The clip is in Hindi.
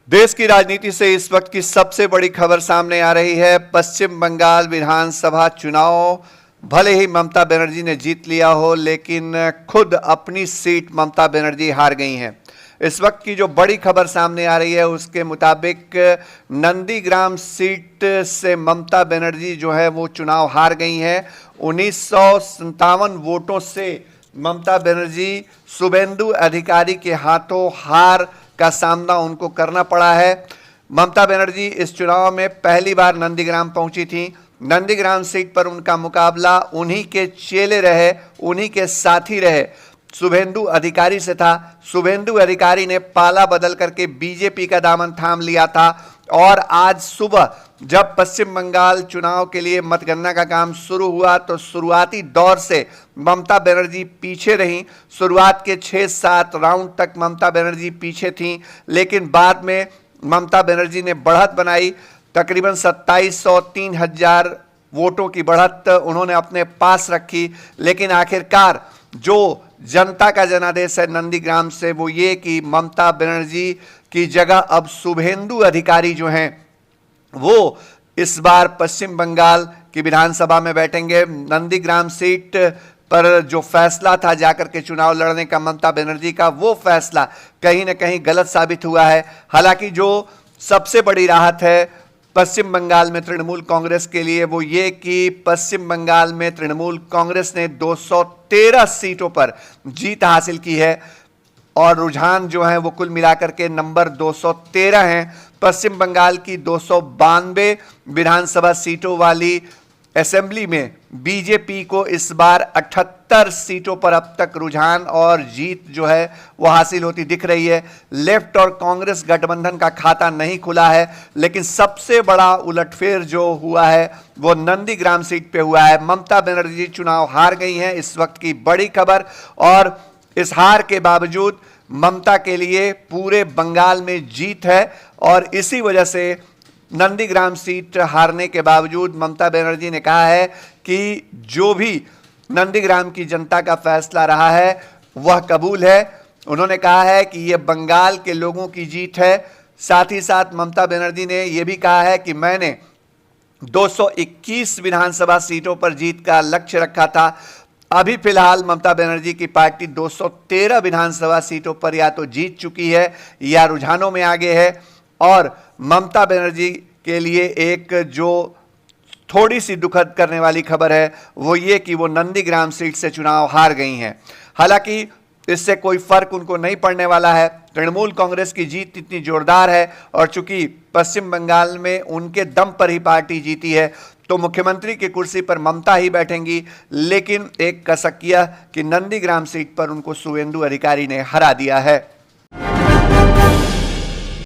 देश की राजनीति से इस वक्त की सबसे बड़ी खबर सामने आ रही है। पश्चिम बंगाल विधानसभा चुनाव भले ही ममता बनर्जी ने जीत लिया हो, लेकिन खुद अपनी सीट ममता बनर्जी हार गई हैं। इस वक्त की जो बड़ी खबर सामने आ रही है उसके मुताबिक नंदीग्राम सीट से ममता बनर्जी जो है वो चुनाव हार गई हैं। 1957 वोटों से ममता बनर्जी शुभेंदु अधिकारी के हाथों हार का सामना उनको करना पड़ा है। ममता बनर्जी इस चुनाव में पहली बार नंदीग्राम पहुंची थी। नंदीग्राम सीट पर उनका मुकाबला उन्हीं के चेले रहे, उन्हीं के साथी रहे, शुभेंदु अधिकारी से था। शुभेंदु अधिकारी ने पाला बदल करके बीजेपी का दामन थाम लिया था और आज सुबह जब पश्चिम बंगाल चुनाव के लिए मतगणना का काम शुरू हुआ तो शुरुआती दौर से ममता बनर्जी पीछे रहीं। शुरुआत के 6-7 राउंड तक ममता बनर्जी पीछे थीं, लेकिन बाद में ममता बनर्जी ने बढ़त बनाई। तकरीबन 2703,000 वोटों की बढ़त उन्होंने अपने पास रखी। लेकिन आखिरकार जो जनता का जनादेश है नंदीग्राम से वो ये कि ममता बनर्जी की जगह अब शुभेंदु अधिकारी जो हैं वो इस बार पश्चिम बंगाल की विधानसभा में बैठेंगे। नंदीग्राम सीट पर जो फैसला था जाकर के चुनाव लड़ने का ममता बनर्जी का, वो फैसला कहीं ना कहीं गलत साबित हुआ है। हालांकि जो सबसे बड़ी राहत है पश्चिम बंगाल में तृणमूल कांग्रेस के लिए वो ये कि पश्चिम बंगाल में तृणमूल कांग्रेस ने 213 सीटों पर जीत हासिल की है और रुझान जो है वो कुल मिलाकर के नंबर 213 हैं। पश्चिम बंगाल की 292 विधानसभा सीटों वाली असेंबली में बीजेपी को इस बार 78 सीटों पर अब तक रुझान और जीत जो है वो हासिल होती दिख रही है। लेफ्ट और कांग्रेस गठबंधन का खाता नहीं खुला है, लेकिन सबसे बड़ा उलटफेर जो हुआ है वो नंदीग्राम सीट पे हुआ है। ममता बनर्जी चुनाव हार गई हैं, इस वक्त की बड़ी खबर। और इस हार के बावजूद ममता के लिए पूरे बंगाल में जीत है और इसी वजह से नंदीग्राम सीट हारने के बावजूद ममता बनर्जी ने कहा है कि जो भी नंदीग्राम की जनता का फैसला रहा है वह कबूल है। उन्होंने कहा है कि यह बंगाल के लोगों की जीत है। साथ ही साथ ममता बनर्जी ने यह भी कहा है कि मैंने 221 विधानसभा सीटों पर जीत का लक्ष्य रखा था। अभी फिलहाल ममता बनर्जी की पार्टी 213 विधानसभा सीटों पर या तो जीत चुकी है या रुझानों में आगे है। और ममता बनर्जी के लिए एक जो थोड़ी सी दुखद करने वाली खबर है वो ये कि वो नंदीग्राम सीट से चुनाव हार गई हैं। हालांकि इससे कोई फर्क उनको नहीं पड़ने वाला है। तृणमूल कांग्रेस की जीत इतनी जोरदार है और चूंकि पश्चिम बंगाल में उनके दम पर ही पार्टी जीती है तो मुख्यमंत्री की कुर्सी पर ममता ही बैठेंगी। लेकिन एक कसक किया कि नंदीग्राम सीट पर उनको शुभेंदु अधिकारी ने हरा दिया है।